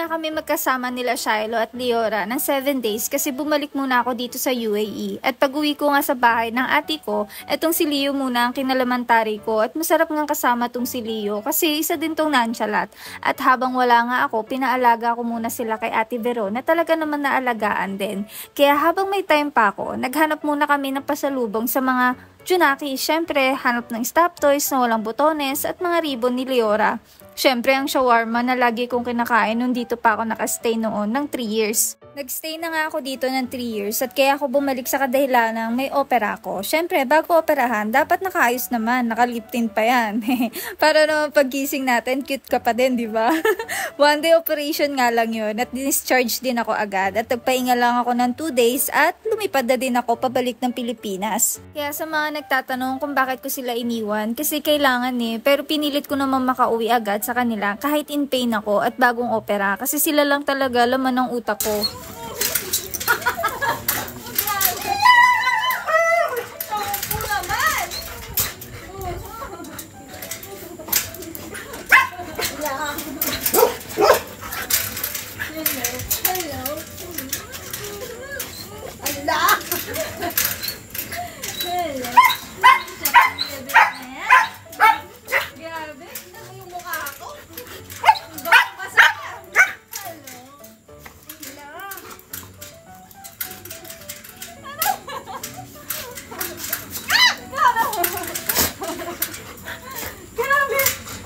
nga kami magkasama nila Shiloh at Leora ng 7 days kasi bumalik muna ako dito sa UAE. At pag-uwi ko nga sa bahay ng ate ko, etong si Leo muna ang kinalamantari ko at masarap nga kasama tong si Leo kasi isa din tong nonchalant. At habang wala nga ako, pinaalaga ko muna sila kay Ate Vero na talaga naman naalagaan din. Kaya habang may time pa ako, naghanap muna kami ng pasalubong sa mga Junaki. Syempre, hanap ng stop toys na walang botones at mga ribbon ni Leora. Syempre, ang shawarma na lagi kong kinakain nung dito pa ako nakastay noon ng 3 years. Nagstay na nga ako dito ng 3 years at kaya ako bumalik sa kadahilanang may opera ko. Syempre, bago operahan, dapat nakaayos naman, nakaliptin pa yan. Para naman paggising natin, cute ka pa din, di ba? 1 day operation nga lang yun at discharge din ako agad at nagpahinga lang ako ng 2 days at lumipad na din ako pabalik ng Pilipinas. Kaya sa mga nagtatanong kung bakit ko sila iniwan, kasi kailangan pero pinilit ko naman makauwi agad sa kanila kahit in pain ako at bagong opera kasi sila lang talaga laman ng utak ko.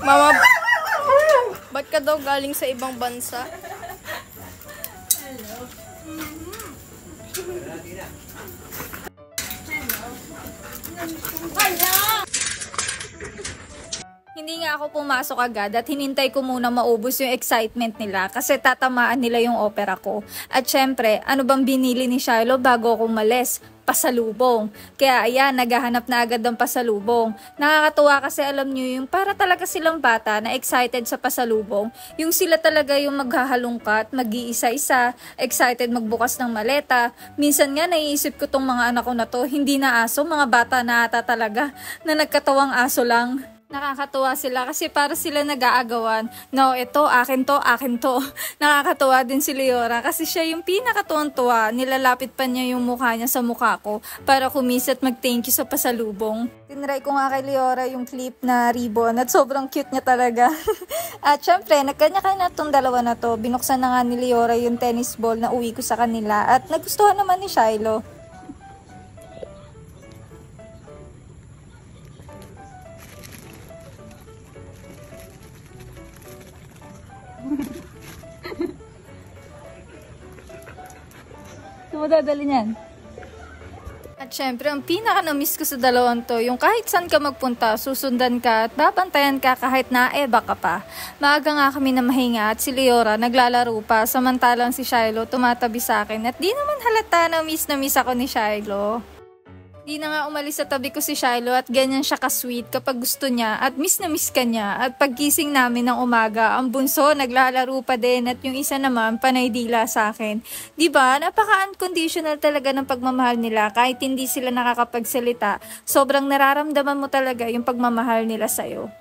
Mama, ba't ka daw galing sa ibang bansa? Hello. Hindi nga ako pumasok agad at hinintay ko muna maubos yung excitement nila kasi tatamaan nila yung opera ko. At syempre, ano bang binili ni Shiloh bago ako umalis? Pasalubong. Kaya ayan, naghahanap na agad ng pasalubong. Nakakatuwa kasi alam nyo yung para talaga silang bata na excited sa pasalubong. Yung sila talaga yung maghahalungkat, mag-iisa-isa, excited magbukas ng maleta. Minsan nga naiisip ko tong mga anak ko na to, hindi na aso, mga bata na ata talaga, na nagkatawang aso lang. Nakakatuwa sila kasi para sila nag-aagawan. No, ito, akin to, akin to. Nakakatuwa din si Leora kasi siya yung pinakatuwang-tuwa. Nilalapit pa niya yung mukha niya sa mukha ko para kumis at mag-thank you sa pasalubong. Tinry ko nga kay Leora yung clip na ribbon at sobrang cute niya talaga. At syempre, nagkanya-kanya itong dalawa na to. Binuksan na nga ni Leora yung tennis ball na uwi ko sa kanila at nagustuhan naman ni Shiloh. Madadali niyan. At syempre, ang pinaka-na-miss ko sa dalawang to, yung kahit saan ka magpunta, susundan ka at babantayan ka kahit naeba ka pa. Maaga nga kami na mahinga at si Leora naglalaro pa, samantalang si Shiloh tumatabi sa akin at di naman halata na miss ako ni Shiloh. Di na nga umalis sa tabi ko si Shiloh at ganyan siya ka-sweet kapag gusto niya at miss na miss ka niya. At paggising namin ng umaga, ang bunso naglalaro pa din at yung isa naman panay dila sa akin. Diba? Napaka-unconditional talaga ng pagmamahal nila kahit hindi sila nakakapagsalita. Sobrang nararamdaman mo talaga yung pagmamahal nila sa'yo.